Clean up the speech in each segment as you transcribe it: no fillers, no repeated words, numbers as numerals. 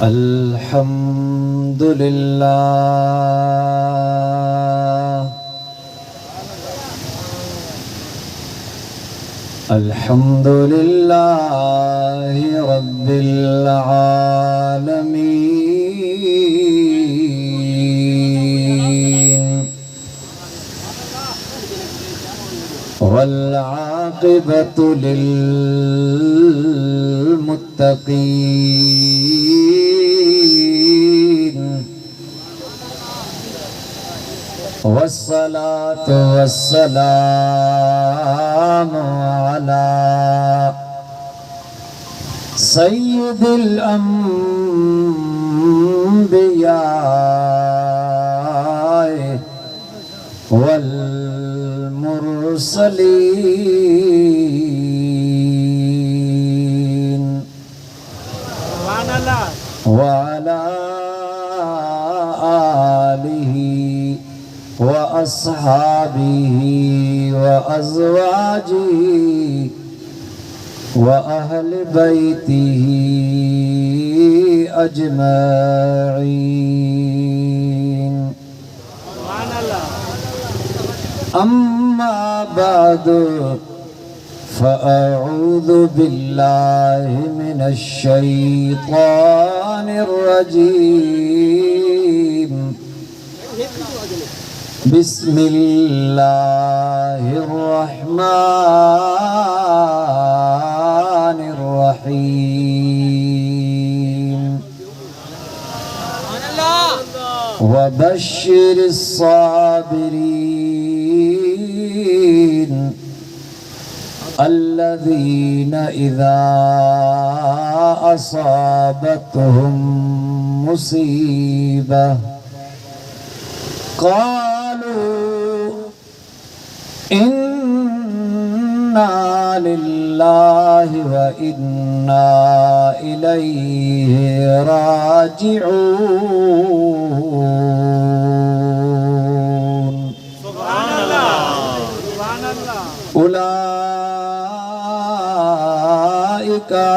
अल्हम्दुलिल्लाह अल्हम्दुलिल्लाहि रब्बिल आलमीन वल आक़िबतु लिल्मुत्तक़ीन वस्सलातु वस्सलामु अला सय्यिदिल अंबिया वल मुरसलीन व अला आलिहि व अस्हाबिहि व अज़वाजिहि व अहले बैतिहि अजमईन अम्मा बादु फ़अऊज़ु बिल्लाहि मिनश शैतानिर रजीम बिस्मिल्लाहिर्रहमानिर्रहीम वबश्शिरिस साबिरीन अल्लज़ीना इज़ा असाबतहुम मुसीबह क़ालू इन्ना लिल्लाहि व इन्ना इलैहि राजिऊन उलाइका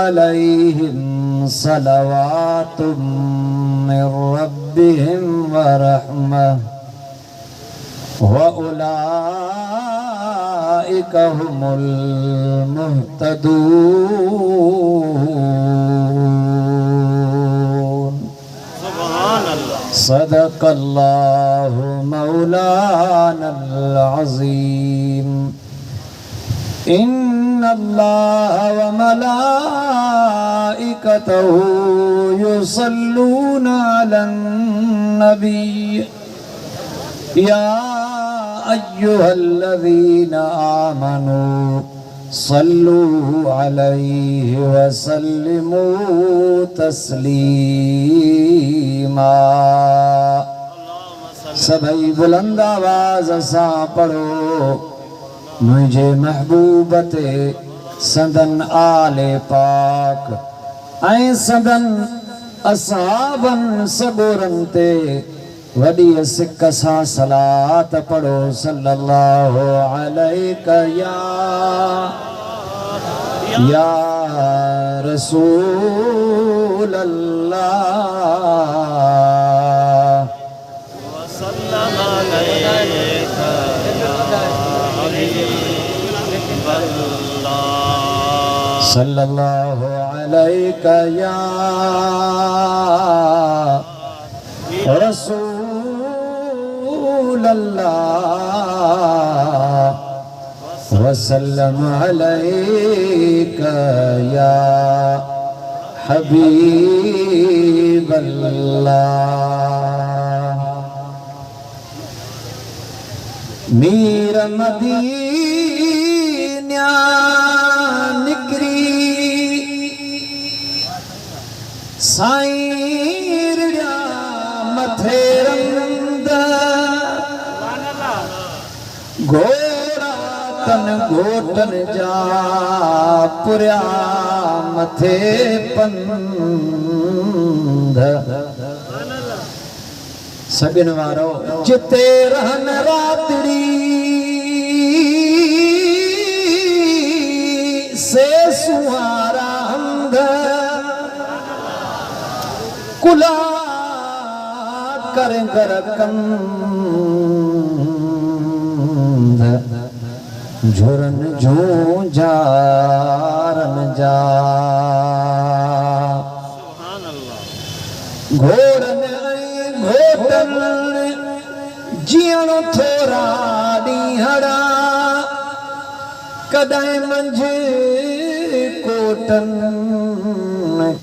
अलैहिम सलवातुम मिर रब्बिहिम व रहमह व उलाइका हुमुल मुहतदून सदक़ल्लाहु मौलानल अज़ीम इन्नल्लाह व मलाइकतहु युसल्लूना अलन नबी या अय्युहल्लज़ीना आमनू सल्लू अलैहि व सल्लिमू तस्लीमा। सभई बुलंद आवाज़ सां पढ़ो मुझे महबूब ते संदन आले पाक ऐं संदन असहाबन सबूरन ते वडी सिक सां सलात पढ़ो सल्लल्लाहु अलैका या रसूल अल्लाह वसल्लम अलैका सल्लल्लाहु अलैका या रसूल अल्लाह वसल्लम अलैका या हबीब अल्लाह। मीर मदीना निकरी साईं रिया मथे रंद घोड़ा तन घोटन जा पुरिया मथे पंध सगन वारो जिते रहन रातड़ी से सुहारा हमद कुला कर कंद झुरन झूं जारन जा घोड़न घोटन जियण थोरा ॾींहड़ा कॾहिं मंझ कोटन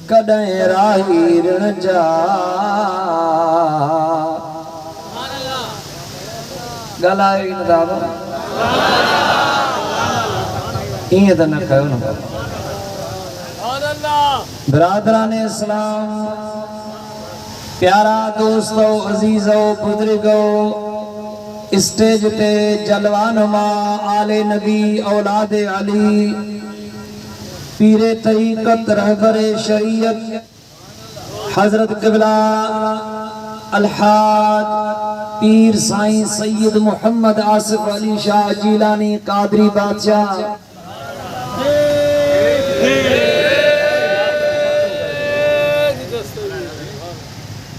कॾहिं राहीरण जा ॻाल्हायो ई न दादा ईअं त न कयो न बिरादरान इस्लाम प्यारा दोस्तो अजीजो बुजुर्गो स्टेज पे जलवानुमा आले नबी औलादे अली पीरे तरीक़त रहबरे शरीयत हजरत क़िबला अलहाज पीर साईं सैयद मोहम्मद आसिफ अली शाह जीलानी कादरी बादशाह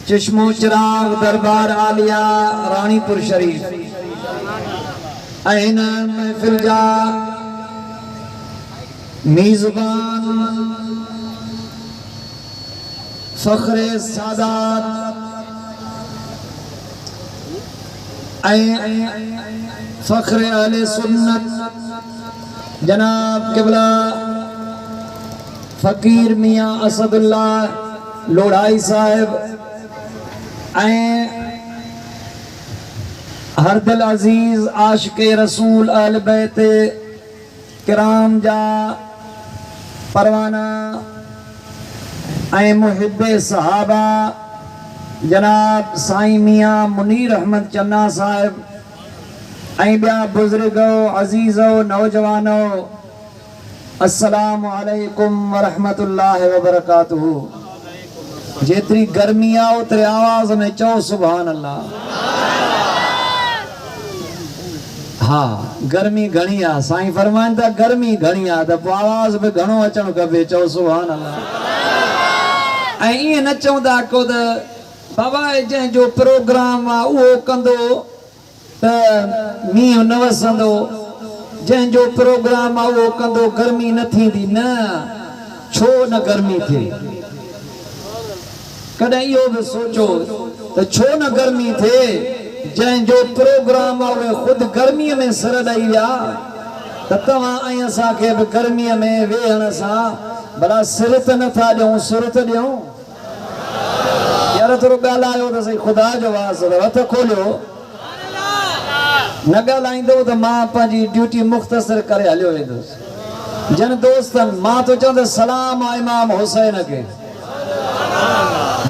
चश्मो चिराग दरबार आलिया रानीपुर शरीफ ऐन महफिल जा मेज़बान फ़ख्रे सादात फ़ख्रे अहले सुन्नत जनाब क़िबला फ़कीर मियाँ असदुल्लाह लोढ़ाई साहिब हर दिल अजीज आशिक़े रसूल अहल बैत किराम जा परवाना मुहिब्बे सहाबा जनाब साईं मियाँ मुनीर अहमद चन्ना साहिब ॿिया बुजुर्गो अजीज़ो नौजवानो अस्सलामु अलैकुम वरहमतुल्लाहि वबरकातुहू। जेतरी गर्मी आ उतरे आवाज में चओ सुभान अल्लाह। हाँ गर्मी घणी आ साईं फरमाइन था गर्मी घणी आ त पोइ आवाज में घणो अचणु खपे चओ सुभान अल्लाह। ऐं ईअं न चवंदा को त बाबा जंहिंजो प्रोग्राम आहे उहो कंदो त मींहुं न वसंदो जंहिंजो प्रोग्राम आहे उहो कंदो गर्मी न थींदी न छो न गर्मी थिए कॾहिं इहो बि सोचो त छो न गर्मी थिए जंहिंजो प्रोग्राम आहे उहे ख़ुदि गर्मीअ में सर ॾेई विया त तव्हां ऐं असांखे बि गर्मीअ में वेहण सां भला सिर त नथा ॾियूं सुर त ॾियूं यार थोरो ॻाल्हायो त सही ख़ुदा जो वास्तो हथ खोलियो न ॻाल्हाईंदो त मां पंहिंजी ड्यूटी मुख़्तसर करे हलियो वेंदुसि जन दोस्तनि मां तो चवंदुसि सलाम आहे इमाम हुसैन खे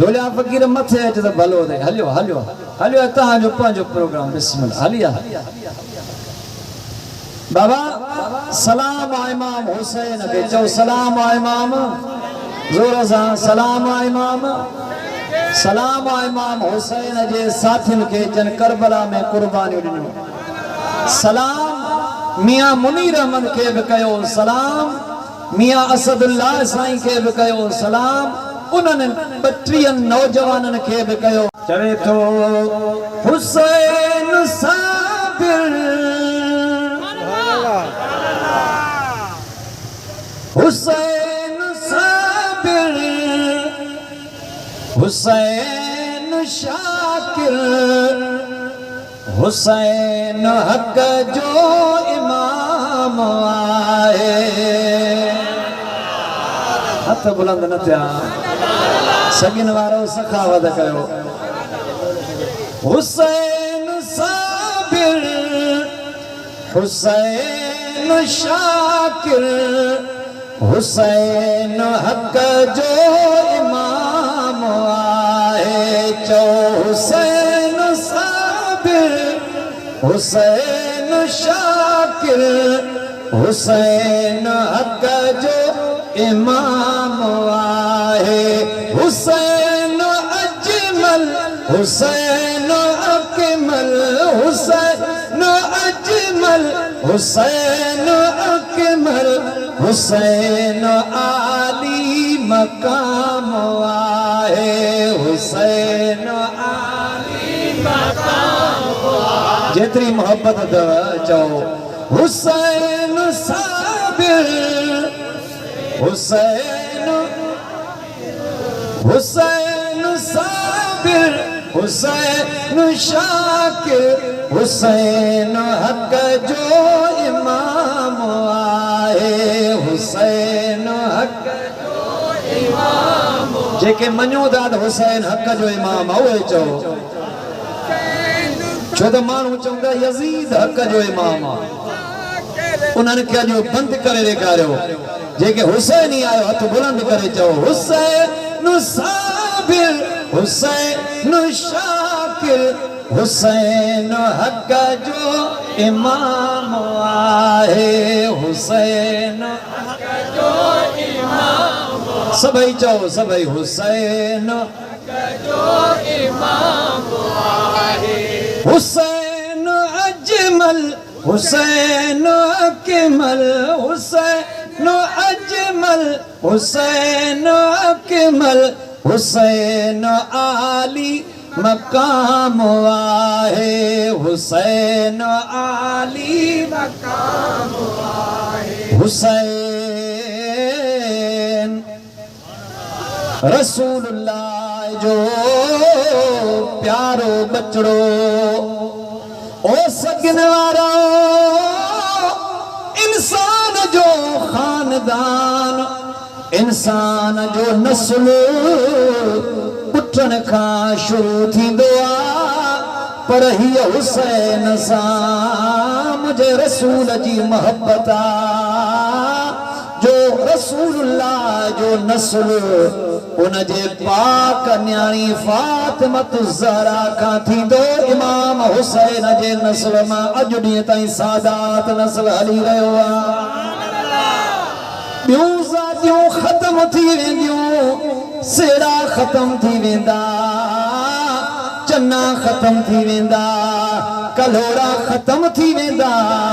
ढोलिया फ़कीर मथे अचे त भलो थिए हलियो हलियो हलियो तव्हांजो पंहिंजो प्रोग्राम बिस्मिल्लाह हलिया बाबा सलाम आहे इमाम हुसैन खे चओ सलाम आहे इमाम ज़ोर सां सलाम आहे इमाम सलाम आहे इमाम हुसैन जे साथियुनि खे जन करबला में कुर्बानियूं ॾिनियूं सलाम मियां मुनीर अहमद खे बि कयो सलाम मियां असदुल्लाह साईं खे बि कयो सलाम उन्हनि 32 नौजवाननि खे बि कयो चवे थो हुसैन साबिर हुसैन साबिर हुसैन शाकिर हुसैन हक जो इमाम आए हथ बुलंद न थिया सगिन वारो सखावत कयो हुसैन साबिर हुसैन शाकिर हुसैन हक जो इमाम आए चो हुसैन साबिर हुसैन शाकिर हुसैन हक जो इमाम आए हुसैन अजमल हुसैन अकमल हुसैन अजमल हुसैन अकमल हुसैन आली मकाम आए आहे हुसैन आली मकाम आहे जेतिरी मोहब्बत अथव चओ हुसैन साबिर हुसैन हुसैन साबिर हुसैन शाकिर हुसैन हक जो इमाम आहे हुसैन हक जो इमाम जेके मञो था त हुसैन हक जो इमाम आहे उहे चओ छो त माण्हू चवंदा यज़ीद हक जो इमाम आहे उन्हनि खे अॼु बंदि करे ॾेखारियो जेके हुसैन ई आयो हथ बुलंद करे चओ हुसैन साबिर हुसैन शाकिर हुसैन हक जो इमाम आहे हुसैन हक जो इमाम सभई चओ सभई हुसैन हक जो इमाम आहे हुसैन अजमल हुसैन अकमल हुसैन अजमल हुसैन अकमल हुसैन आली मकाम आहे हुसैन आली मकाम आहे हुसैन रसूलुल्लाह जो प्यारो बचड़ो ओ सगन वारो इंसान जो खानदान इंसान जो नस्ल पुठन खां शुरू थींदो आहे पर हीअ हुसैन सां मुंहिंजे रसूल जी मोहब्बत आहे जो रसूलुल्लाह जो नस्ल उनजे पाक न्याणी फातिमत ज़हरा खां थींदो इमाम हुसैन जे नस्ल मां अॼु ॾींहं ताईं सादात नस्ल हली रहियो आहे ॿियूं ज़ातियूं ख़तम थी वेंदियूं सेड़ा ख़तम थी वेंदा चन्ना ख़तम थी वेंदा कलोड़ा ख़तम थी वेंदा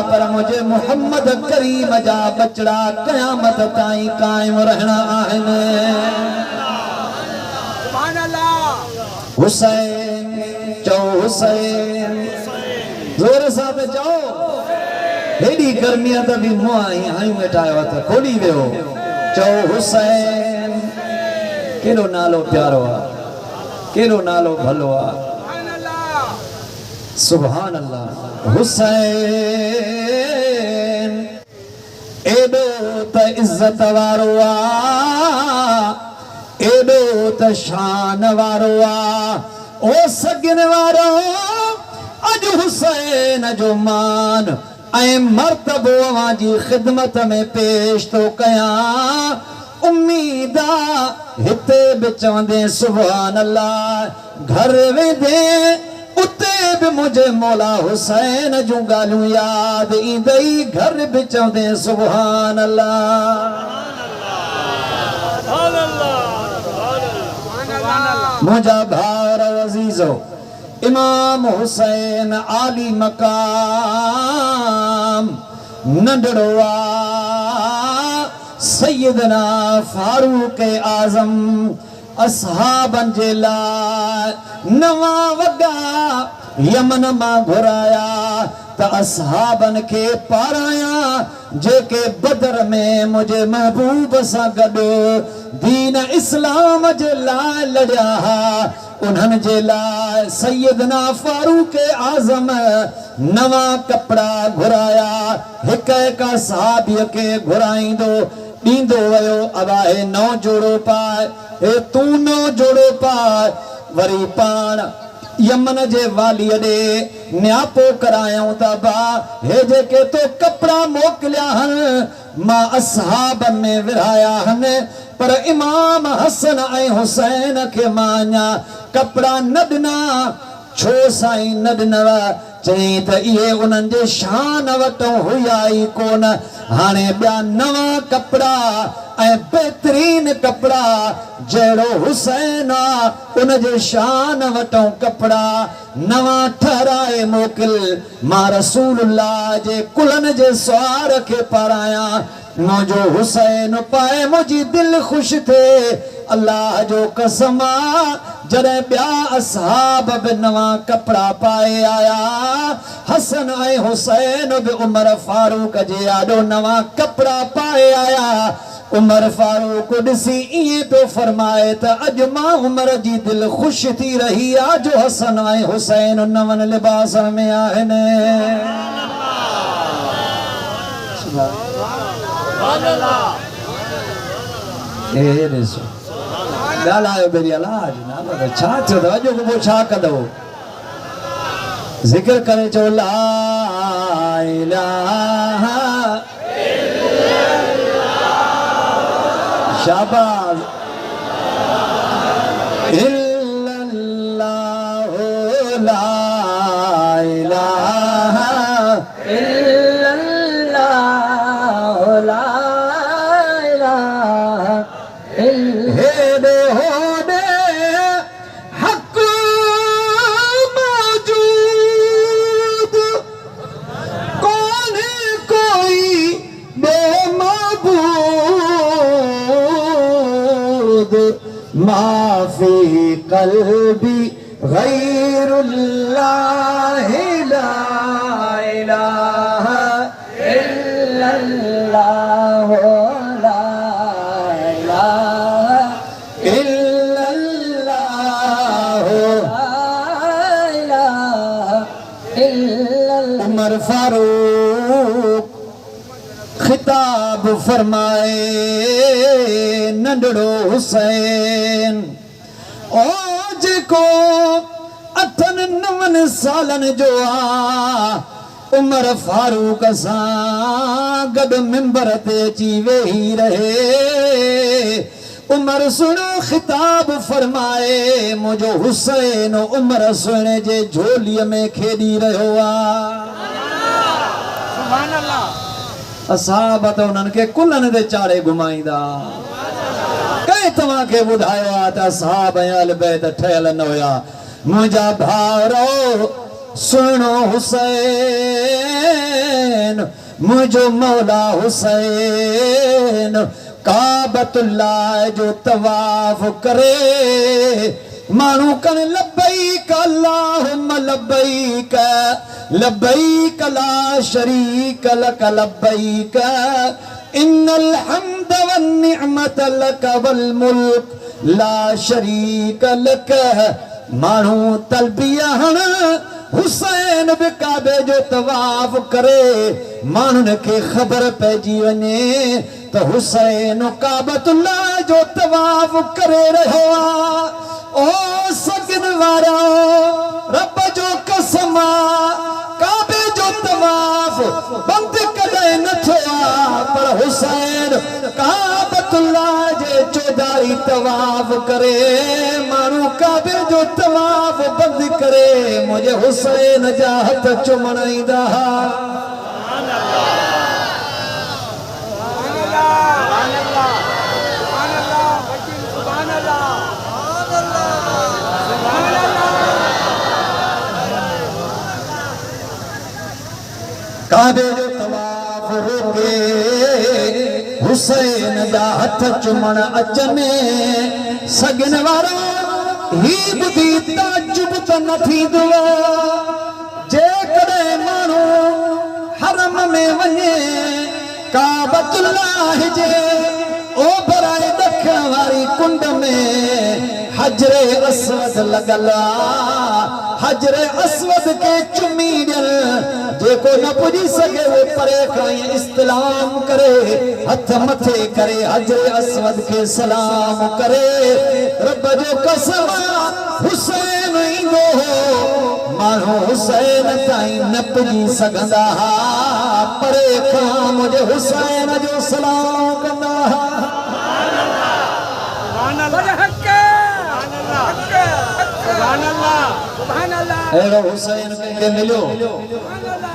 पर मुंहिंजे मोहम्मद करीम जा बचड़ा क़यामत ताईं क़ाइम रहणा आहिनि हुसैन चओ हुसैन ज़ोर सां त चओ हेॾी गर्मी आहे त बि मुंहुं आहियूं वेठा आहियो हथ खोली वियो चओ हुसैन केॾो नालो प्यारो आहे केॾो नालो भलो आहे सुभान अल्लाह हुसैन एॾो त इज़त वारो आहे एॾो त शान वारो आहे ओ सगन वारो अॼु हुसैन जो मान ऐं मर्तबो अवां जी ख़िदमत में पेश थो कयां उम्मीद हिते बि चवंदे सुभान अल्लाह घर वेंदे उते बि मुंहिंजे मौला हुसैन जूं ॻाल्हियूं यादि ईंदई घर बि चवंदे सुभान अल्लाह मुंहिंजा भाउर अज़ीज़ो इमाम हुसैन आली मकाम नंढड़ो आहे सैयदना फारूक आज़म असहाबन जे लाइ नवां वॻा यमन मां घुराया त असहाबन खे पाराया जेके बदर में मुंहिंजे महबूब सां गॾु दीन इस्लाम जे लाइ लड़िया हा उन्हनि जे लाइ सैयदना फारूक आज़म नवां कपिड़ा घुराया हिक हिक सहाबीअ खे घुराईंदो ॾींदो वियो अबाए नओं जोड़ो पाए हे तूं नओं जोड़ो पाए वरी पाण यमन जे वालीअ ॾे न्यापो करायूं था बा हे जेके तो कपिड़ा मोकिलिया आहिनि मां असहाबनि में विरहाया आहिनि पर इमाम हसन ऐं हुसैन खे मां अञा कपिड़ा न ॾिना छो साईं न ॾिनव चई त इहे उन्हनि जे शान वटि हुया ई कोन हाणे ॿिया नवां कपिड़ा ऐं बहितरीन कपिड़ा जहिड़ो हुसैन आहे उनजे शान वटि कपिड़ा नवां ठहराए मोकिल मां रसूलुल्लाह जे कुलनि जे सुवार खे पारायां मुझो हुसैन पाए मुझी दिल खुश थे अल्लाह जो कसमा जरे ब्या असहाब बि नवा कपड़ा पाए आया हसन ऐ हुसैन बि उमर फारूक जे आडो नवा कपड़ा पाए आया उमर फारूक ॾिसी इएं पियो फरमाए त अॼु मां उमर जी दिल खुश थी रही आहे जो हसन ऐं हुसैन नवनि लिबासनि में आहिनि ॻाल्हायो बेरी अलाज न छा थियो अथव अॼु को छा कंदव ज़िक्र करे चओ ला इलाहा शाबाश इल्लल्लाहु ला इलाहा इल्लल्लाहु ला इलाहा हेडे होडे हक मौजूद कौन कोई बेमबूद माफी कल्बी गैरुल्लाह ला इलाहा इल्लल्लाह ला इलाहा इल्लल्लाह ला इलाहा इल्लल्लाह उमर फारूक खिताब फरमाए नंढड़ो हुसैन ओ जेको 8-9 सालनि जो आ उमर फारूक सां गॾु मिंबर ते अची वेही रहे उमर सुणो खिताब फरमाए मुंहिंजो हुसैन उमर सुहिणे जे झोलीअ में खेॾी रहियो आहे सुभान अल्लाह असहाब त उन्हनि खे कुलनि ते चाढ़े घुमाईंदा कंहिं तव्हांखे ॿुधायो आहे त असहाब ऐं अहल बैत ठहियल न हुया मुंहिंजा भाउरो सुहिणो हुसैन मुंहिंजो मौला हुसैन काबतुल्लाह जो तवाफ करे माण्हू कनि लब्बैक अल्लाहुम्मा लब्बैक लब्बैक ला शरीक लक लब्बैक इन्नल हम्द वन निअमत लक वल मुल्क ला शरीक लक माण्हू तलबिया हण हुसैन बि काबे जो तवाफ करे माण्हुनि खे ख़बर पइजी वञे त हुसैन काबतुल्लाह जो तवाफ करे रहियो आहे ओ सगन वारा रब जो कसम काबे जो तवाफ बंद कॾहिं न थियो आहे पर हुसैन काबतुल्लाह जे चौधारी तवाफ करे माण्हू काबे जो तवाफ बंद करे मुंहिंजे हुसैन जा हथ चुमण ईंदा काबे जो तवाफ रोके हुसैन जा हथ चुमण अचने सगन वारा ही ॿुधी ताजुब त न थींदो जेकॾहिं माण्हू हरम में वञे काबतुल्लाह जे ओभराए ॾखण वारी कुंड में हजरे अस्वद लॻल हजरे अस्वद के चुमी ॾियण जेको न पुॼी सघे वो परे खां इस्लाम करे हथ मथे करे हजरे अस्वद के सलाम करे रब जो कसम हुसैन ईंदो हो माण्हू हुसैन ताईं न पुॼी सघंदा परे खां मुंहिंजे हुसैन जो सलाम कंदा अहिड़ो हुसैन कंहिंखे मिलियो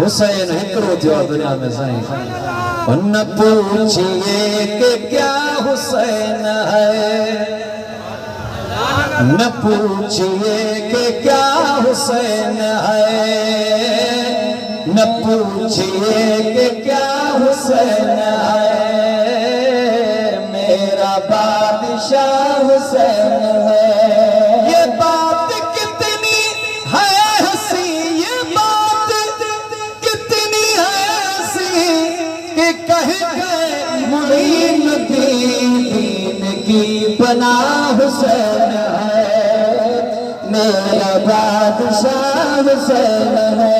हुसैन हिकिड़ो थियो दुनिया में साईं न पूछिए कि क्या हुसैन है न पूछिए कि क्या हुसैन है न पूछिए कि क्या हुसैन है बादशाह हुसैन है। ये बात कितनी है हंसी, ये बात कितनी है हंसी कि कह गए मुईन दीन की पनाह हुसैन है। मेरा बादशाह हुसैन है,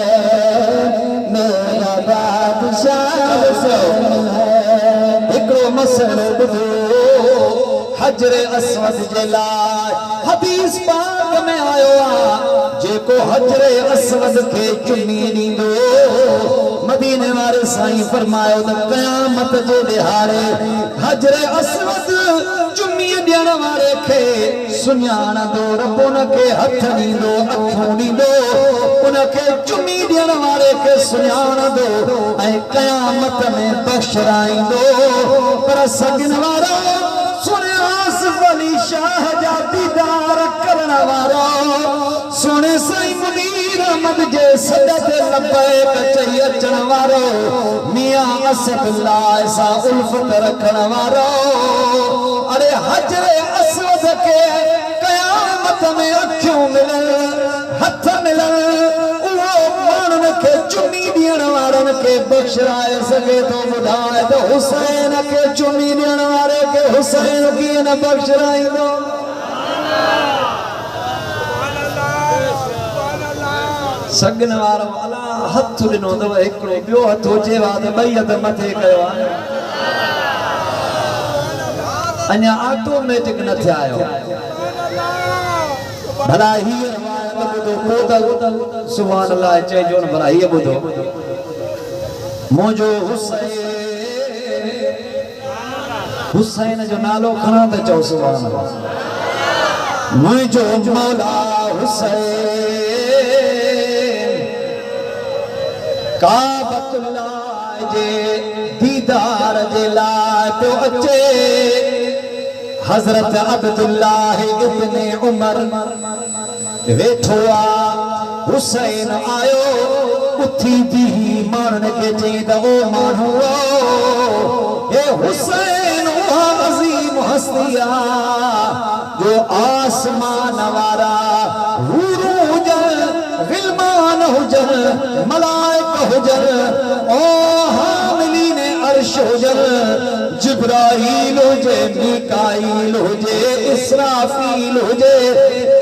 मेरा बादशाह हुसैन है। हिकड़ो मसलो ॿुधो हजर अस्वद जे लाइ हदीस पाक में आयो आहे, जेको हजर अस्वद खे चुमी ॾींदो मदीने वारे साईं फरमायो त क़यामत जे ॾिहाड़े हजर अस्वद चुमी ॾियण वारे खे सुञाणंदो, रब उनखे हथ ॾींदो, अखियूं ॾींदो, उनखे चुमी ॾियण वारे खे सुञाणंदो ऐं क़यामत में बख़्शराईंदो। पर सॻिन वारा सुने आसिफ़ अली शाह जा दीदार करण वारा, सुने साईं मुनीर अहमद जे सॾ ते लबैक चई अचण वारो, मियां असदुल्लाह सां उल्फत रखण वारो। अरे हजर अस्वद के क़यामत में अखियूं मिलन, हथ मिलन, उहो माण्हुनि खे चुमी ॾियण वारनि खे बख़्शराए सघे थो। ॿुधाए त हुसैन खे चुमी ॾियण वारे खे हुसैन कीअं न बख़्शराईंदो। सॻिन वारो अला हथ ॾिनो अथव, हिकिड़ो ॿियो हथ हुजे हा त ॿई हथ मथे कयो आहे, अञा ऑटोमेटिक न थिया आहियो। भला हीअ ॿुधो सुभान अल्लाह चइजो न, भला हीअ ॿुधो मुंहिंजो हुसैन जो नालो खणा त चओ सुभान अल्लाह। मुंहिंजो मौला हुसैन काबतुल्लाह जे दीदार जे लाइ पियो अचे। हज़रत अब्दुल्लाह इब्ने उमर वेठो आ, हुसैन आयो उथी भी माण्हुनि खे चई त ओ माण्हूअ, हे हुसैन उहा अज़ीम हस्ती आ जो आसमान वारा हूरूं हुजनि, ग़िलमान हुजनि, मलाइक हुजनि, ओ हामिलीन अर्श हुजनि, जिब्राईल हुजे, मीकाईल हुजे, इसराफील हुजे,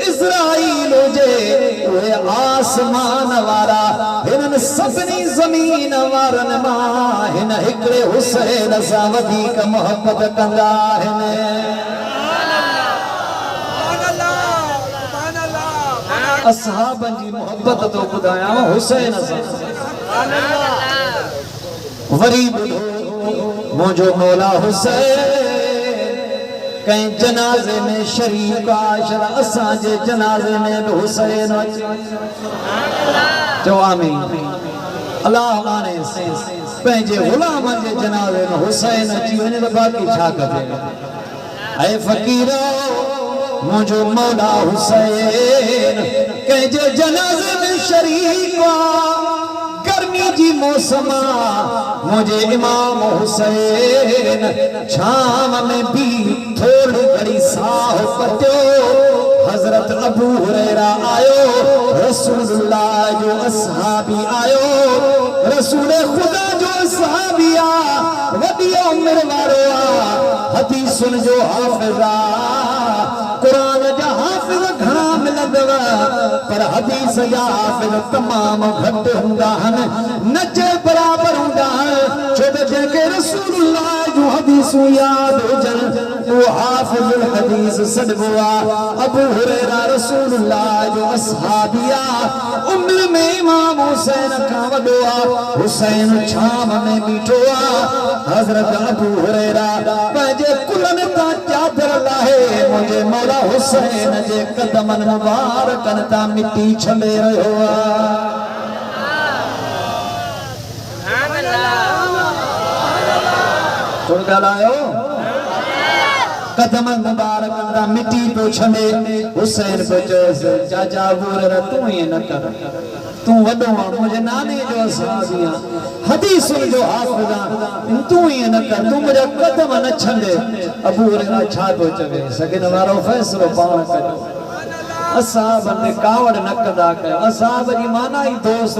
इज़राईल हुजे, उहे आसमान वारा हिननि सभिनी ज़मीन वारनि मां हिन हिकिड़े हुसैन सां वधीक मोहबत कंदा आहिनि। असहाबनि जी मोहबत तो ॿुधायां हुसैन सां। वरी ॿुधो मुंहिंजो मौला हुसैन कंहिं जनाज़े में शरीक आहे, असांजे जनाज़े में बि हुसैन अचे। चओ आमीन। अलाह माने पंहिंजे ग़ुलामनि जे जनाज़े में हुसैन अची वञे त बाक़ी छा कजे। ऐ फ़क़ीरो मुंहिंजो मौला हुसैन कंहिंजे जनाज़े में शरीक आहे, गर्मी जी मौसम मुझे इमाम हुसैन छाम में भी थोड़ी घड़ी साह पटियो। हजरत अबू हुरैरा आयो, रसूलुल्लाह जो असहाबी आयो, रसूल खुदा जो असहाबी आ, वॾी उम्र वारो आ, हदीसुन जो हाफ़िज़ आ, कुरान जा हाफ़िज़ घणा मिलंदव पर हदीस जा हाफ़िज़ तमाम घटि हूंदा आहिनि, न जे बराबर हूंदा आहिनि। छो त जंहिंखे रसूलुल्लाह जूं हदीसूं यादि हुजनि उहो हाफ़िज़ुल हदीस सॾिबो आहे। अबू हुरैरा रसूलुल्लाह जो असहाबी आ, उम्र में इमाम हुसैन खां वॾो आ, हुसैन छाम में बीठो आ। हज़रत अबू हुरैरा पंहिंजे कुलनि तां चादर लाहे मुंहिंजे मौला हुसैन जे कदमनि मुबारकनि तां मिटी छले रहियो आ। सुन ॻाल्हायो, कदम मुबारक दा मिट्टी तो छले। हुसैन को चयोसि चाचा बूर तू ही न कर, तू वॾो आ, मुंहिंजे नाने जो असहाबी आ, हदीसुनि जो हाफ़िज़ आ, तू ही न कर, तू मुझे कदम न छंडे। अबू हुरैरा छा तो चवे सगिन वारो फैसलो पाण कयो। असाब ने कावड़ न कदा कयो। असाब जी माना ही दोस्त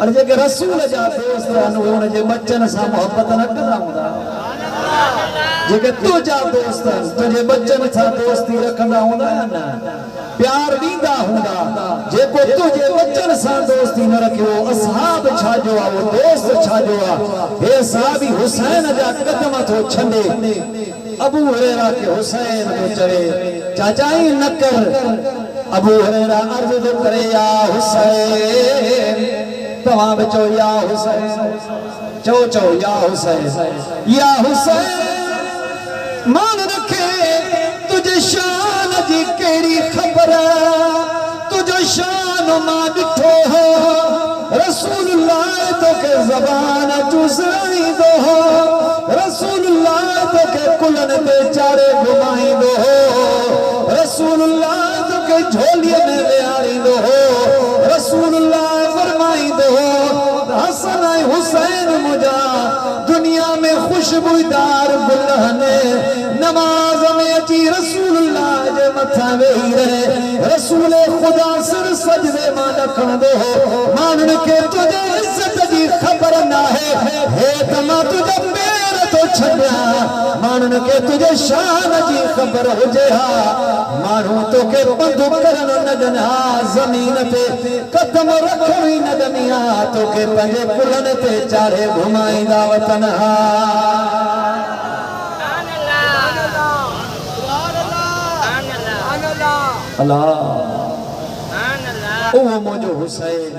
और जेके रसूल जा दोस्त रहन उन जे बच्चन सा मोहब्बत न कदा हुंदा। जेके तुझा दोस्त तुझे बच्चन सा दोस्ती रखंदा हुंदा न, प्यार दींदा हुंदा। जेको तुझे बच्चन सा दोस्ती न रखियो असहाब छा जो आ, वो दोस्त छा जो आ। हे साहबी हुसैन जा कदम थो छंडे। अबू हुरैरा के हुसैन तो चवे चाचाई न कर। अबू हुरैरा अर्ज तो करे या हुसैन, तमाम चो या हुसैन, चो या हुसैन, या हुसैन। मान रखे तुझे शान जी केड़ी खबर, तुझो शान मां डिठो हो। रसूलुल्लाह तो के जबान चुसाई दो हो, रसूलुल्लाह तो के कुलन ते चारे घुमाई दो हो, रसूलुल्लाह तो के झोलिए में विहारी दो हो, रसूलुल्लाह फरमाई दो हसन हुसैन मुझा दुनिया में खुशबूदार बुलहने। नमाज में अची रसूलुल्लाह जे मथा वेही रहे, रसूल खुदा सिर सजदे मां रखण दो। मानन के तुझे इज्जत जी खबर ना है, हे तमा तुझे पैर तो छड़िया। मानन के तुझे शान जी खबर हुजे हा, मानू तो के बंदू करन न जना। जमीन पे कदम रखण ही न दनिया, तो के पंजे कुलन ते चारे घुमाईंदा वतन हा। अल्लाह ओ मुझो हुसैन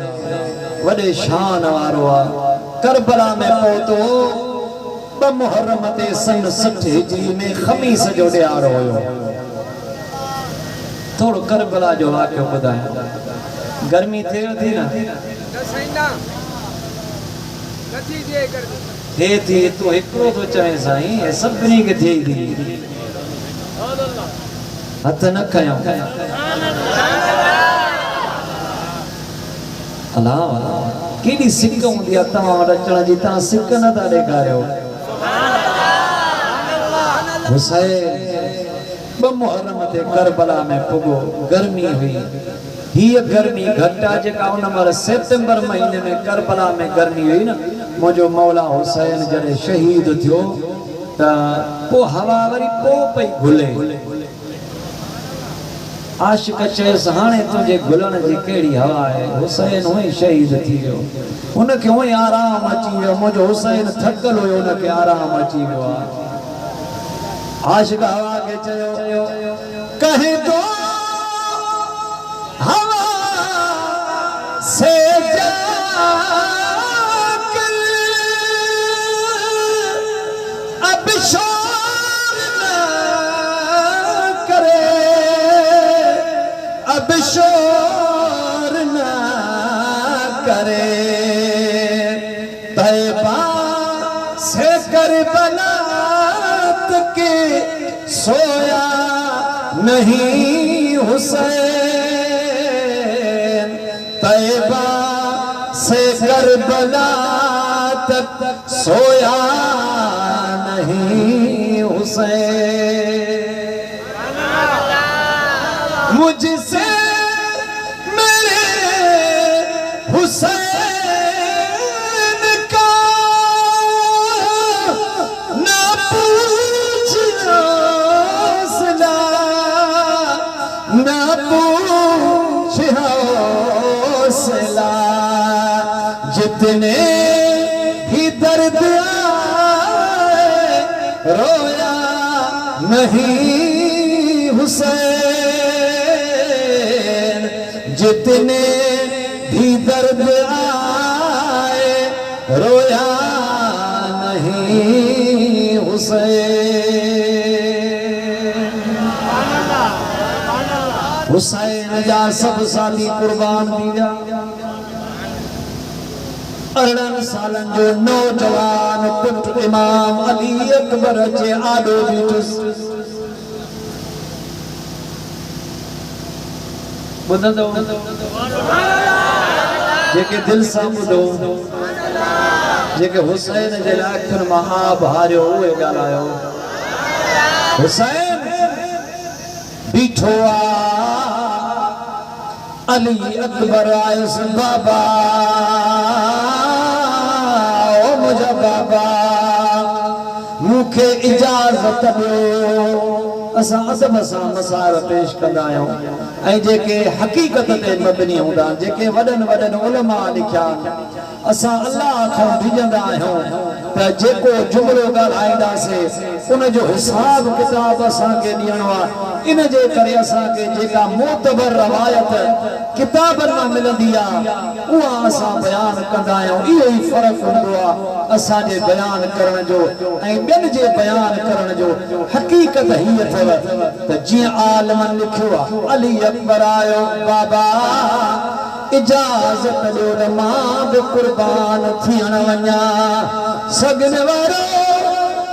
वडे शान वारो आ। करबला में पहुतो ब मुहर्रम ते सन 60 हिजरी में खमीस जो ॾियारो हुयो। थोड़ो करबला जो वाक़ियो ॿुधायां। गर्मी थे थी ना थे थी तो हिकिड़ो तो चवे साईं सभिनी खे थिए थी। हथ न खयो अल्लाह केडी सिक हुंदी आ तव्हां वटि अचण जी, तव्हां सिक न था ॾेखारियो। हुसैन ब मुहर्रम ते करबला में पुगो। गर्मी हुई, हीअ गर्मी घटि आहे जेका उन महिल सितंबर महीने में करबला में गर्मी हुई न। मुंहिंजो मौला हुसैन जॾहिं शहीद थियो त पोइ हवा वरी पोइ पई घुले। आशिक चयुसि हाणे तुंहिंजे गुलनि जी कहिड़ी हवा आहे। हुसैन हुई शहीद थी वियो, उनखे हुई आराम अची वियो। मुंहिंजो हुसैन थकल हुयो, उनखे आराम अची वियो आहे। आशिक हवा खे चयो कहे तो हवा से जाकर अब शोर न करे, अब शोर न करे। तैबा से करबला के सोया नहीं हुसैन, तैबा से करबला तक सोया नहीं हुसैन। मुझसे मेरे हुसैन का ना पूछना सला, ना पूछ हौसला। जितने भी दर्द आए रोया नहीं हुसैन, जितने भी दर्द आए रोया नहीं हुसैन। हुसैन जा सब साथी कुर्बान थी विया। 18 सालन जो नौजवान पुट इमाम अली अकबर जे आॾो बीठुस। ॿुधंदो जेके दिल सां ॿुधो जेके हुसैन जे लाइ अखियुनि मां आब हारियो उहे ॻाल्हायो। हुसैन बीठो अली अकबर आयुसि बाबा ओ मुंहिंजा बाबा मूंखे इजाज़त ॾियो। असां अदब सां मसाइल पेश कंदा आहियूं ऐं जेके हक़ीक़त ते मबनी हूंदा आहिनि, जेके वॾनि वॾनि उलमा लिखिया असां अल्लाह खां डिॼंदा आहियूं त जेको जुमिलो ॻाल्हाईंदासीं उन जो हिसाब किताब असांखे ॾियणो आहे। इन जे करे असांखे जेका मोतबर रवायत किताबनि मां मिलंदी आहे उहा असां बयान कंदा आहियूं। इहो ई फ़र्क़ु हूंदो आहे असांजे बयान करण जो ऐं ॿियनि जे बयान करण जो। हक़ीक़त हीअ अथव त जीअं आलमनि लिखियो आहे अली अकबर आयो बाबा इजाज़त ॾियो त मां बि क़ुर्बान थियण वञा। सगन वारो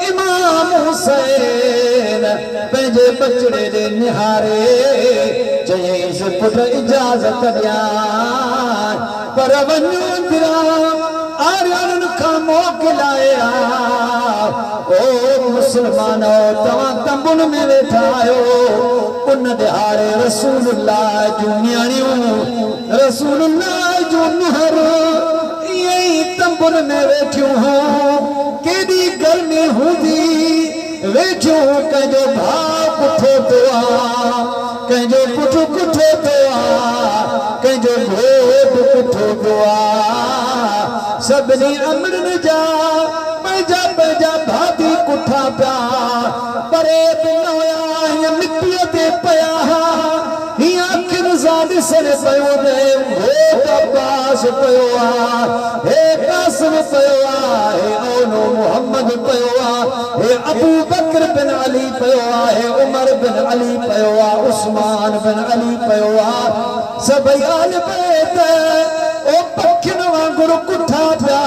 इमाम हुसैन पंहिंजे बचड़े ॾे निहारे चयईंसि पुट इजाज़त ॾियां पर वञो आर्यन खां मोकिलाया। ओ मुसलमानो तव्हां तंबुनि में वेठा आहियो। उन ॾिहाड़े रसूलुल्लाह जूं नियाणियूं रसूलुल्लाह जूं नुहर इहे ई तंबुनि में वेठियूं हुयूं। केॾी गर्मी हूंदी वेठियूं कंहिंजो भाउ पुठो पियो आहे, कंहिंजो पुठु कुठो पियो आहे, कंहिंजो घोट कुठो पियो आहे। सभिनी अमरनि जा पंहिंजा पंहिंजा भाभी कुठा पिया परे बि न हुया। हीअं मिटीअ ते पिया हीअं अखियुनि सां ॾिसण पियो घोट अब्बास पियो आहे, हे कासिम पियो आहे, हे औनो मुहम्मद पियो आहे, हे अबू बकर बिन अली पियो आहे, हे उमर बिन अली पियो आहे, उस्मान बिन अली पियो आहे। सभई आल बैत ओ पखियुनि वांगुरु कुठा पिया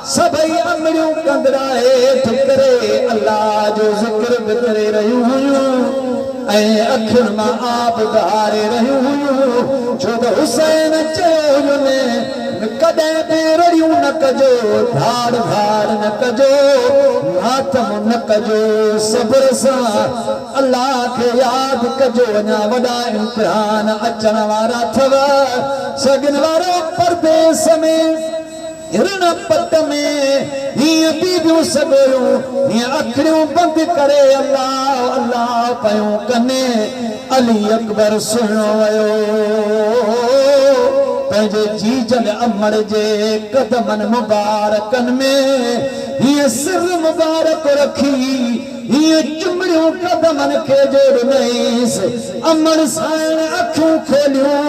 सभई अमड़ियूं कंदड़ाए ठिकरे अल्लाह जो ज़िक्र बि करे रहियूं हुयूं ऐं अखियुनि मां आब बहारे रहियूं हुयूं। छो त हुसैन चयो हुयो कॾहिं बि रड़ियूं न कजो, धाड़ धाड़ न कजो, मातम न कजो, सब्र सां अल्लाह खे यादि कजो। अञा वॾा इम्तिहान अचण वारा अथव। सगन वारो परदेस में रण पट में हीअं बीबियूं सॻोयूं हीअं अखियूं बंदि करे अल्लाह अल्लाह पयूं कनि। अली अकबर सुहिणो वियो पंहिंजे जीजल अमड़ जे कदमनि मुबारकनि में हीअं सिर मुबारक रखी हीअं चुमड़ियूं कदमनि खे जोड़ियईंसि। अमड़ सां अखियूं खोलियूं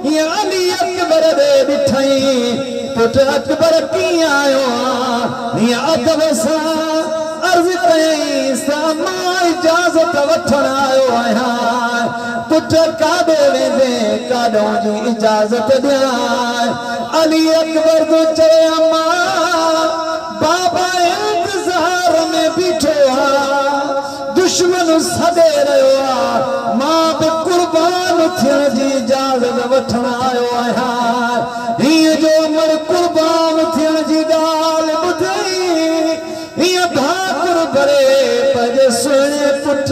हीअं अली अकबर ॾे ॾिठई पुट अकबर कीअं आयो आहे। हीअं अदब सां अर्ज़ कयईंसि मां इजाज़त वठण आयो आहियां। पुट काॾे वेंदे काॾों जी इजाज़त ॾियां। अली अकबर तो चए अम्मा बाबा इंतज़ार में बीठो आहे, दुश्मन सॾे रहियो आहे, मां बि क़ुर्बान थियण जी इजाज़त वठण आयो आहियां। हीअं जो अमर क़ुर्बान थियण जी ॻाल्हि ॿुधई हीअं भाकुर भरे पंहिंजे सुहिणे पुट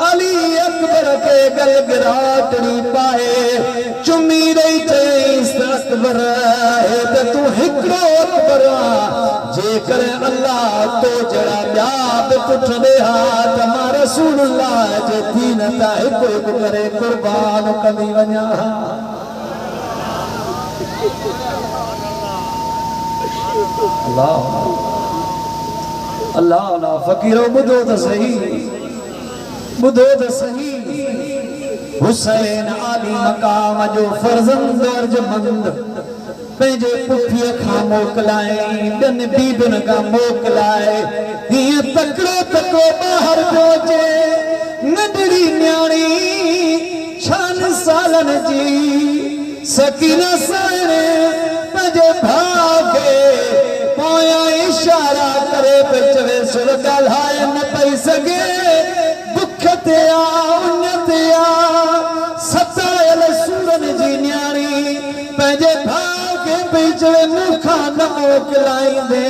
अली अकबर खे गलगिराटड़ी पाए चुमी ॾेई चयईंसि अकबर हे त तूं हिकिड़ो अकबर आहे, जेकर अल्लाह तो जहिड़ा ॿिया बि पुट ॾेहा त मां रसूलुल्लाह जे दीन तां हिकु हिकु करे क़ुर्बान कंदी वञा। अल्लाह अल्लाह अल्लाह फ़कीरो ॿुधो त सही, ॿुधो त सही। हुसैन आली मकाम जो फर्ज़ंद अर्जमंद पंहिंजे पुफीअ खां मोकिलाए ॿियनि बीबियुनि खां मोकिलाए हीअं तकिड़ो तकिड़ो ॿाहिरि पियो अचे। नंढड़ी न्याणी 6 सालनि जी सकीना साइणे पंहिंजे भाउ खे पोयां इशारा करे पई चवे सुर ॻाल्हाए न पई सघे, बुख ते आ उन ते आ। सतायल सूरनि जी न्याणी पंहिंजे भाउ खे पई चवे खान मोकलाई दे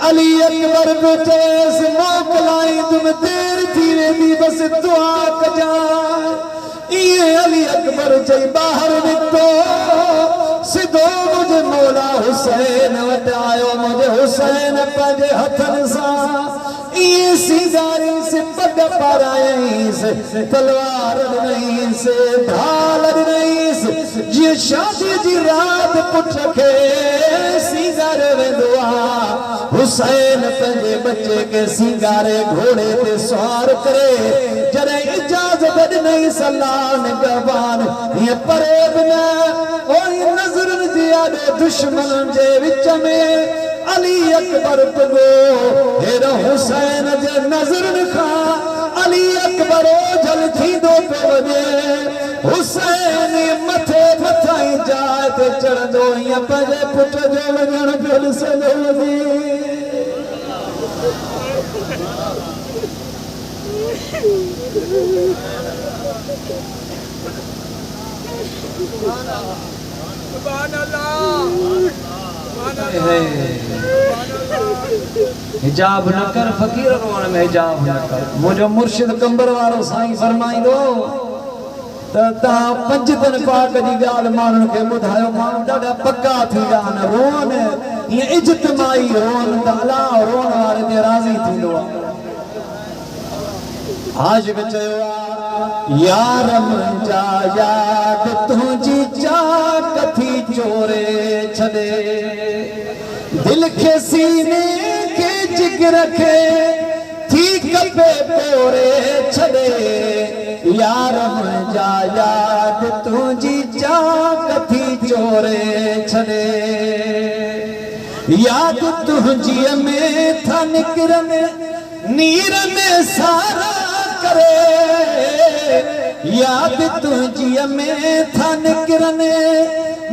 अली अकबर बेटेस मोकलाई तुम देर थी वेंदी बस दुआ कजा ये अली अकबर चई बाहर निकतो सिधो मुझे मौला हुसैन वट आयो मुझे हुसैन पंहिंजे हथनि सां ये सिंगारी से पग पाराईस तलवार ॾिनईस ढाल ॾिनईस जीअं शादी जी रात पुट खे सिंगार वेंदो आहे हुसैन पंहिंजे बच्चे के सिंगारे घोड़े ते सवार करे जॾहिं इजाज़त ॾिनईस अल्लाह निगहबान हीअं परे बि न नज़रनि जे आॾे दुश्मननि जे विच में अली अकबर पुॻो हेॾो हुसैन जे नज़रनि खां अली अकबर ओझल थींदो पियो वञे हुसैन मथे मथां ई जाइ ते चढ़ंदो हीअं पंहिंजे पुट जो वञण पियो ॾिसंदो वञे हिजाब न कर फकीर रोण में हिजाब न कर मुझो मुर्शिद कंबर वारो साईं फरमाईंदो त तव्हां पंज दिन पाक जी ॻाल्हि माण्हुनि खे ॿुधायो माण्हू ॾाढा पका थी विया आहिनि रोअनि ईअं इज्तमाही रोअनि त अलाह रोअण वारे ते राज़ी थींदो आहे आशिक़ चयो आहे यार मुंहिंजा याद तुंहिंजी चाक थी चोरे छॾे दिल खे सीने के जिगर खे थी कपे पोरे छॾे यार मुंहिंजा याद तुंहिंजी चाक थी चोरे छॾे याद तुंहिंजी में था निकिरनि नीर में सारा करे याद तुंहिंजी में था निकिरनि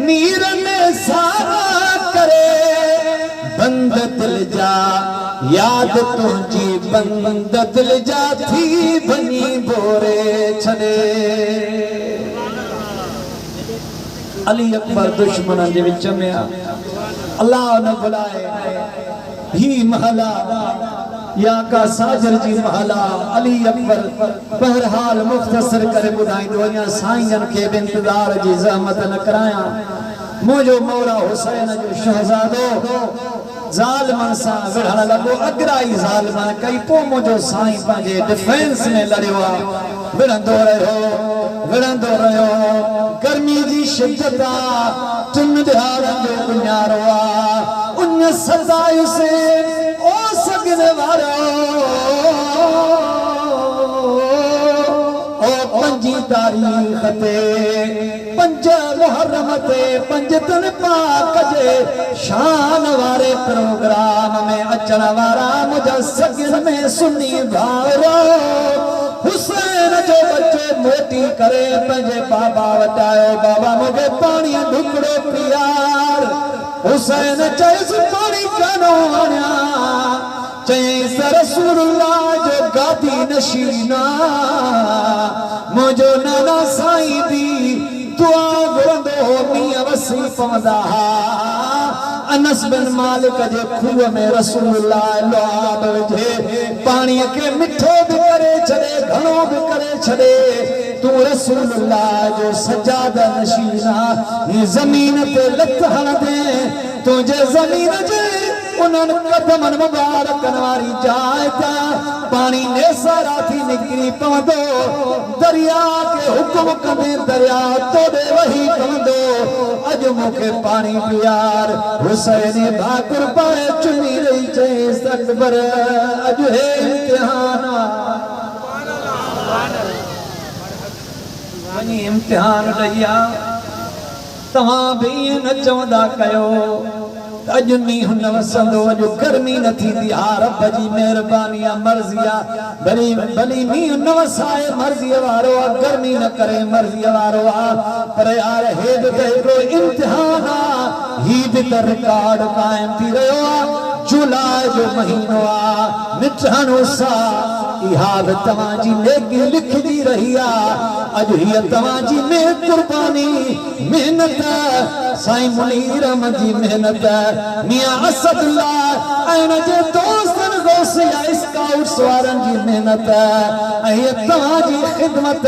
नीर में सारा करे बंद दिल जा याद तुंहिंजी बंद दिल जा थी बनी बोरे छॾे अली अकबर दुश्मन जे विच में अल्लाह न बुलाए ही महला या का साजर जी महला अली अकबर बहरहाल मुख्तसर करे ॿुधाईंदो वञा साईंजन खे बि इंतज़ार जी ज़हमत न करायां मुंहिंजो मौला हुसैन जो शहज़ादो ज़ालिमनि सां विढ़ण लॻो अगराई ज़ालिमनि कई पोइ मुंहिंजो साईं पंहिंजे डिफेंस में लड़ियो आहे विढ़ंदो रहियो गर्मी जी शिद्दत आहे टिन ॾियारनि जो गुञारो आहे उन सदायुसि ओ सगन वारो ओ पंजी तारीख़ ते पंज मुहर्रम ते पंज दिन पाक जे शान वारे प्रोग्राम में अचण वारा मुंहिंजा सगन में सुनी भाउरो हुसैन जो बच्चो मोटी करे पंहिंजे बाबा वटि आयो बाबा मूंखे पाणी ढुकड़ो पीआर हुसैन चयुसि पाणी कानो आणियां चयईं रसूलुल्लाह जो गादी नशीना मुंहिंजो नाना साईं बि दुआ घुरंदो हो मींहं वसी पवंदा हा अनस बिन मालिक जे खूह में रसूलुल्लाह लुआब विझे पाणीअ खे मिठो बि करे छॾे घणो बि करे छॾे तूं रसूलुल्लाह जो सजादा नशीना ही ज़मीन ते लत हणंदे तुंहिंजे ज़मीन जे उन्हनि कदमनि मुबारकनि वारी जाइ तां पाणी नेसारा थी निकिरी पवंदो दरिया खे हुकुम कंदे दरिया तोड़े वही पवंदो अॼु मूंखे पाणी पीआर हुसैन भाकुर पाए चुनी रही चयईंसि अकबर अॼु हे इम्तिहान वञी इम्तिहान ॾेई आ तव्हां बि ईअं न चवंदा कयो अॼु मींहुं न वसंदो अॼु गर्मी न थींदी हा रब जी महिरबानी आहे मर्ज़ी आहे भली मींहुं न वसाए मर्ज़ीअ वारो आहे गर्मी न करे मर्ज़ीअ वारो आहे पर यार हे बि त हिकिड़ो इम्तिहान आहे ही बि त रिकॉर्ड क़ाइम थी रहियो आहे जुलाई जो महीनो आहे मिठण उसा इहा बि तव्हांजी नेकी लिखजी रही आहे अॼु हीअ तव्हांजी में कुर्बानी महिनत साईं मुनीर अहमद जी मेहनत मियां असदुल्ला ऐन जे दोस्तन गौसिया स्काउट्स वारन जी मेहनत ऐं तव्हांजी खिदमत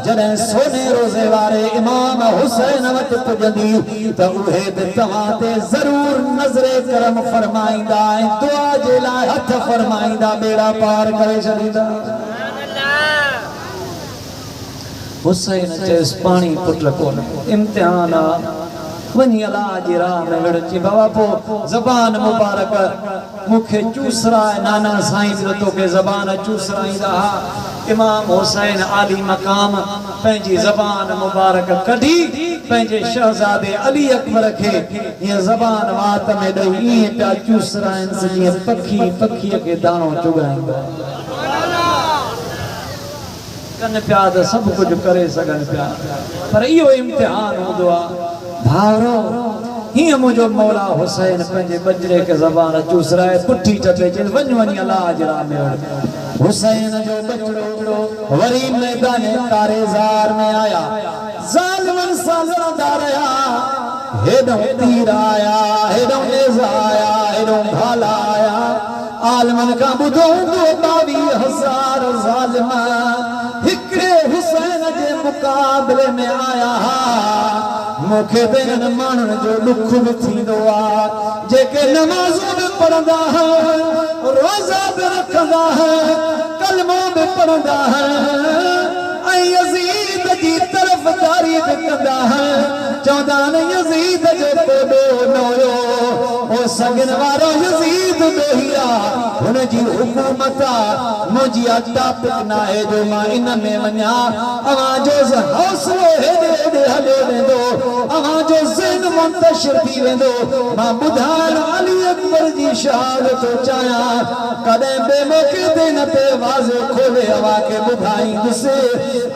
जॾहिं सोने रोज़े वारे इमाम हुसैन वटि पुॼंदी त उहे बि तव्हां ते ज़रूर नज़रे करम फरमाईंदा ऐं दुआ जे लाइ हथ फरमाईंदा बेड़ा पार करे छॾींदा हुसैन चयस पानी पुट कोन इम्तिहान वनी अल्लाह जी राह में विड़ची बाबा पो ज़बान मुबारक मुखे चूसरा नाना साईं जो तो के ज़बान चूसराईंदा इमाम हुसैन आली मकाम पंहिंजी ज़बान मुबारक कढी पंहिंजे शहज़ादे अली अकबर खे ये ज़बान वात में ॾेई ईअं पिया चूसराइनि जीअं पखी पखीअ खे दाणो चुगाईंदो कन पिया त सभु कुझु करे सघनि पिया पर इहो इम्तिहान हूंदो आहे भावरो हीअं मुंहिंजो मौला हुसैन पंहिंजे बजरे खे ज़बान चूसराए पुठी टपे चए वञ वञी अलाह जे राह में हुसैन जो बचड़ो वरी मैदान कारेज़ार में आया ज़ालिमनि सां लड़ंदा रहिया हेॾो तीर आया हेॾो नेज़ा आया हेॾो भाला आया आलमनि खां ॿुधो हूंदो 22,000 ज़ालिम हिकिड़े हुसैन जे मुक़ाबले में आया मूंखे त इन्हनि माण्हुनि जो ॾुख बि थींदो आहे जेके नमाज़ूं बि पढ़ंदा रोज़ा बि रखंदा कलमो बि पढ़ंदा ऐं यज़ीद जी तरफ़दारी बि कंदा चवंदा आहिनि यज़ीद जो कोॾो न हुयो ओ सगन वारो यज़ीद ॾोही आहे हुनजी हुकूमत आहे मुंहिंजी टॉपिक न आहे जो मां इन में वञा अव्हांजो हौसलो हेॾे हेॾे हलियो वेंदो अव्हांजो ज़हन मुंतशिर थी वेंदो मां ॿुधाइण अली अकबर जी शहादत चाहियां कॾहिं ॿिए मौक़े ते न पे वाज़ो खोले अव्हां खे ॿुधाईंदुसि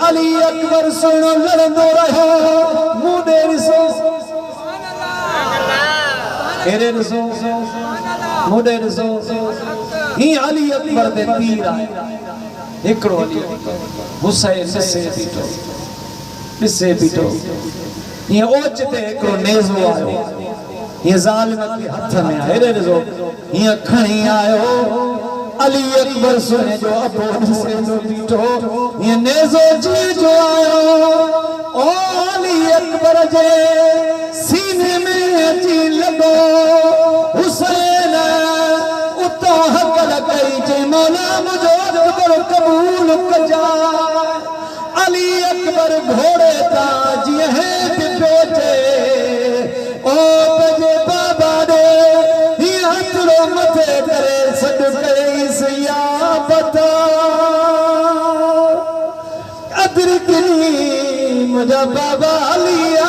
अली अकबर सुहिणो लड़ंदो रहियो मूं ॾे ॾिसो हेॾे ॾिसो मूं ॾे ॾिसो हीअं अली अकबर ते तीर आहे हिकिड़ो अली हुसैन ॾिसे बीठो हीअं ओच ते हिकिड़ो नेज़ो आयो हीअं ज़ालिम खे हथ में आहे हेॾे ॾिसो हीअं खणी आयो अली अकबर सुने जो अबो ॾिसे जो बीठो हीअं नेज़ो जीअं जो आयो ओ अली अकबर जे सीने में अची लॻो हुसैन उतां हकल कई जे मौला मुंहिंजो अकबर क़बूल कजा अली अकबर घोड़े तां जीअं हेठि पियो चे ओ पंहिंजे बाबा ॾे हीअं हथड़ो मथे करे सॾु कयईसि या बता अदरिकनी मुंहिंजा बाबा हलिया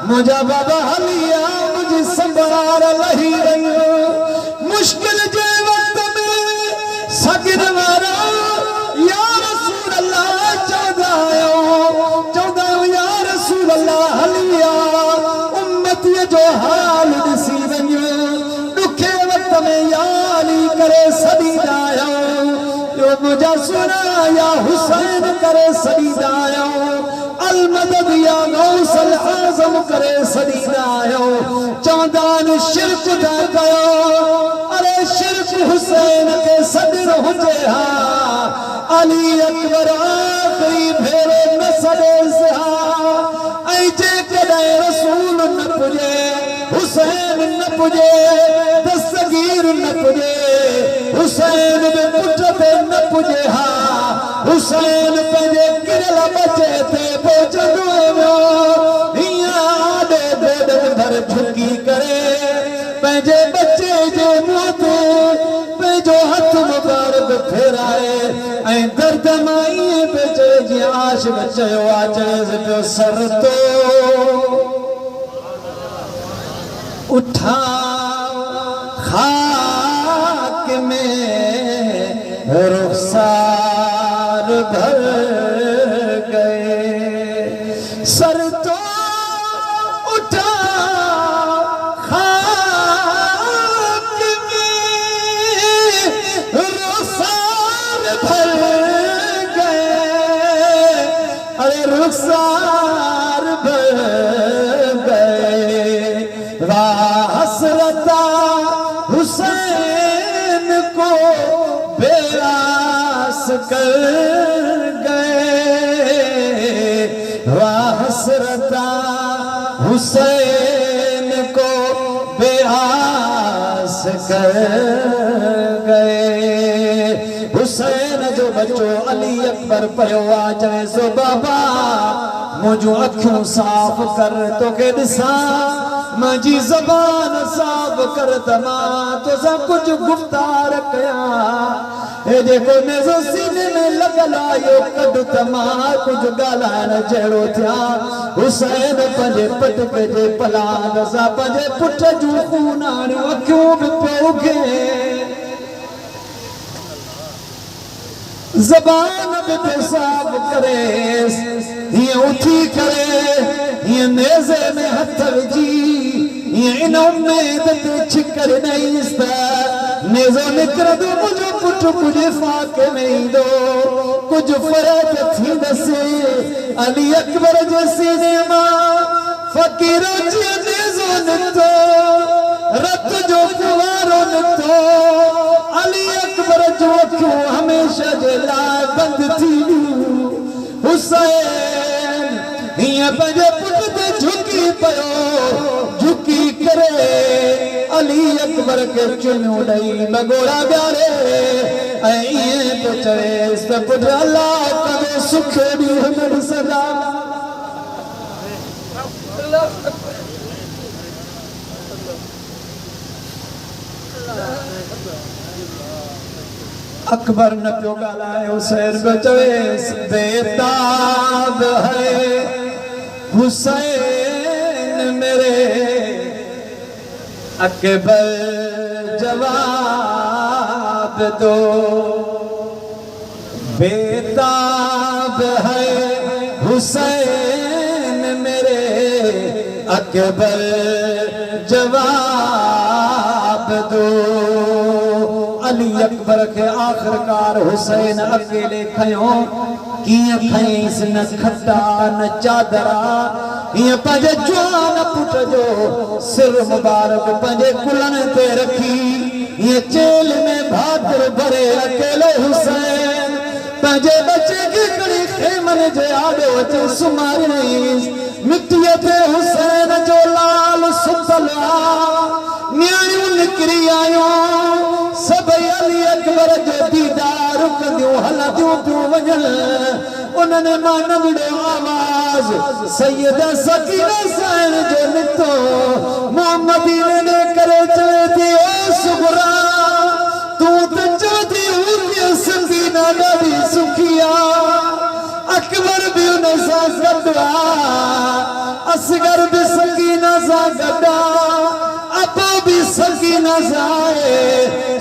मुंहिंजा बाबा हलिया मुंहिंजी संभाल लही रहियो मुश्किल जे वक़्त में सगिर वारा या रसूल अल्लाह चवंदा आहियो या रसूल अल्लाह हलिया उम्मतीअ जो हाल ॾिसी वञो ॾुखे वक़्त में या अली करे सॾींदा आहियो मुंहिंजा सुना या हुसैन करे सॾींदा आहियो अलमदद या गौसल आज़म करे सॾींदा आहियो चवंदा आहिनि शिरक था कयो अरे शिरक हुसैन खे सॾणो हुजे हा अली अकबर आख़िरी भेरो न सॾेसि हा ऐं जेकॾहिं रसूल न पुॼे हुसैन न पुॼे दस्तगीर न पुॼे हुसैन बि पुठ ते न पुॼे हा हुसैन पंहिंजे किरल बचे ते पहुचंदो वियो हीअं आॾे ॾोॾ भर झुकी करे पंहिंजे बचे जे मुंहं ते पंहिंजो हथ मुबारक फेराए ऐं दर्द मां ईअं पियो चए जीअं आशिक़ चयो आहे चएसि पियो सर तो उठा खाक में रुखसार भर गए सर तो उठा खाक में रुखसार भर गए अरे रुखसार भर गए बेआस कर गए। वाह हसरता हुसैन को बेआस कर गए। हुसैन जो बच्चो अली अकबर पयो आ चवे सो बाबा मुझो अखियों साफ कर तो के दिसा मुझी ज़बान साफ कर तमा तो सब कुछ गुफ्तार कया। ए देखो नेज़ो सीने में लगल आयो कद तमा कुछ गालान जड़ो थिया। हुसैन पंजे पटक जे पलाद सा पंजे पुट जू खूनान अखियों में प्योगे। ज़बान भी पेशाब करे ये उठी करे ये नेज़े में हथ विझी ये इन उम्मीद ते छिकर नहीं इसता नेज़ो निकर दो मुझो पुट कुछ फाके में ईंदो कुछ फर्क थी दसे। अली अकबर जे सीने मां फ़कीर जे नेज़ो नितो रत जो कुवारो नितो। अली अकबर जो अखियों हमेशा जे लाइ बंद थी। हुसैन हिय पंहिंजे पुट ते झुकी पयो झुकी करे अली अकबर के चुमियो ॾेई बगोड़ा ॿियारे ऐं ईअं पियो चवेसि त पुट अलाह कदे सुख ॾींहुं सदा। अकबर न पियो ॻाल्हाए हुसैन पियो चवेसि बेताब है हुसैन मेरे। अकबर जवाब दो बेताब है हुसैन मेरे। अकबर जवाब दो। अली अकबर के आखिरकार हुसैन अकेले खयो किए खईस न खट्टा न चादरा ये पंजे जवान पुट जो सिर मुबारक पंजे कुलन ते रखी ये जेल में भादर भरे अकेले हुसैन पंजे बच्चे की कड़ी खेमन जे आडो अचे सुमारी मिट्टी ते हुसैन जो लाल सुतला न्याणियों निकरी आयो सब अली अकबर जो दीदार कंदियूं हलंदियूं पियूं वञनि। उन्हनि मां नंढड़ो आवाज़ सैयदा सकीना साईं जो निकितो मोहम्मदीन ने करे चवे थी ओ सुगरा तूं त चवंदी हुई सकीना ॾाढी सुखी आहे। अकबर भी उन सां गॾु आहे असगर भी सकीना सां गॾु आहे अबो भी सकीना सां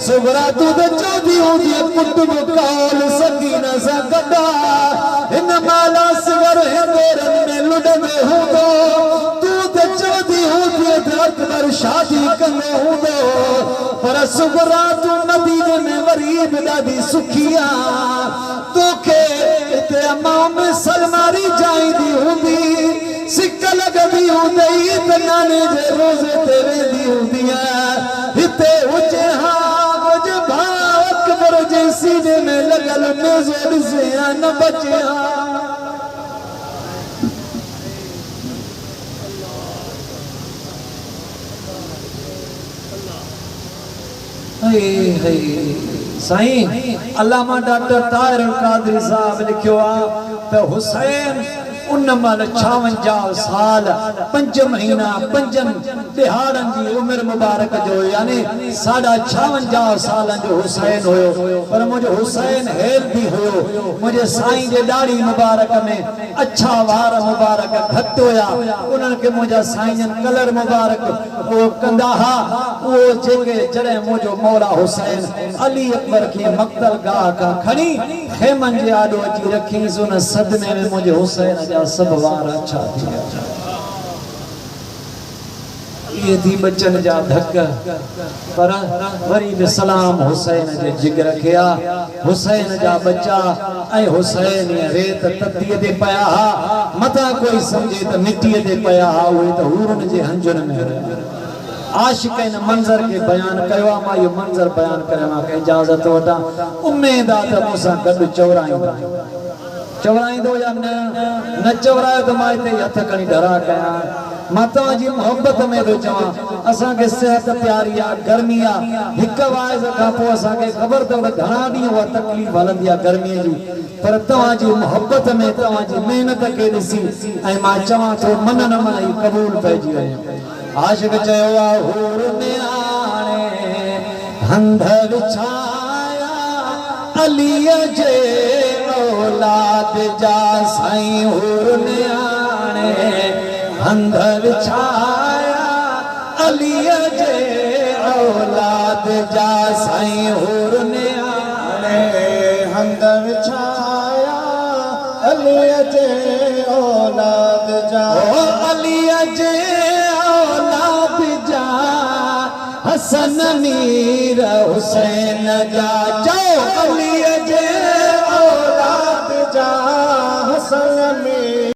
सुगरा तू तो चौधी होंदी पुट मुकाल सकीना सा गड्डा इन माला सगर हिंदोरन में लुडंदो हूंदो तू तो चौधी होंदी अकबर शादी कंदो हूंदो पर सुगरा तू मदीने में वरीब ॾाढी सुखिया तोखे इते अम्मा में सलमारी जाईंदी हूंदी सिक लगदी हूंदी त नाने जे रोज़े ते वेंदी हूंदी हिते हुजे हा मुझे भाव अकबर जे सीने में लगल नेज़ो ॾिसे न बचे साईं अल्लामा डॉक्टर ताहिर कादरी साहब लिखियो आहे त हुसैन उन मल 56 साल 5 महीना 5 दिहाड़न की उम्र मुबारक जो यानी 56 साल जो हुसैन होयो पर मुझे हुसैन हेल्दी होयो मुझे साईं जे दाढ़ी मुबारक में अच्छा वार मुबारक घट होया उन्हन के मुझे साईं कलर मुबारक वो कंदा हा वो जेके जड़े मुझो मौला हुसैन अली अकबर की मक्तल गाह का खणी खेमन जे आडो अची रखी उन सदमे में मुझे हुसैन जा सब वार अच्छा थी ये थी बचन जा धक पर वरी भी सलाम हुसैन जे जिगर किया हुसैन जा बच्चा ऐ हुसैन रेत तत्ती दे पया मता कोई समझे त मिट्टी दे पया हुए त हूरन जे हंजुन में आशिक इन मंज़र के बयान कयो मां यो मंज़र बयान करेवा के इजाजत वटा उम्मीद आ त मूंसां गॾु चवराईंदा चवराईंदो या न चवरायो त मां हिते हथ खणी डरा कया मां तव्हांजी मोहब्बत में थो चवां असांखे सिहत प्यारी आहे गर्मी आहे हिकु वाइज़ खां पोइ असांखे ख़बर अथव त घणा ॾींहं उहा तकलीफ़ हलंदी आहे गर्मीअ जी पर तव्हांजी मोहब्बत में तव्हांजी महिनत खे ॾिसी ऐं मां चवां थो मन न मन ई क़बूल पइजी वञे आशिक़ चयो आहे हूर नियाणे हंध विछाया अलीअ जे औलाद जा साईं हूर नियाणे हंध विछाया अलीअ जे औलाद जा साईं हूर नियाणे हंध विछाया अलीअ जे औलाद जा अलीअ जे औलाद जा हसन मीर हुसैन जा चओ अलीअ जे औलाद जा हसन मीर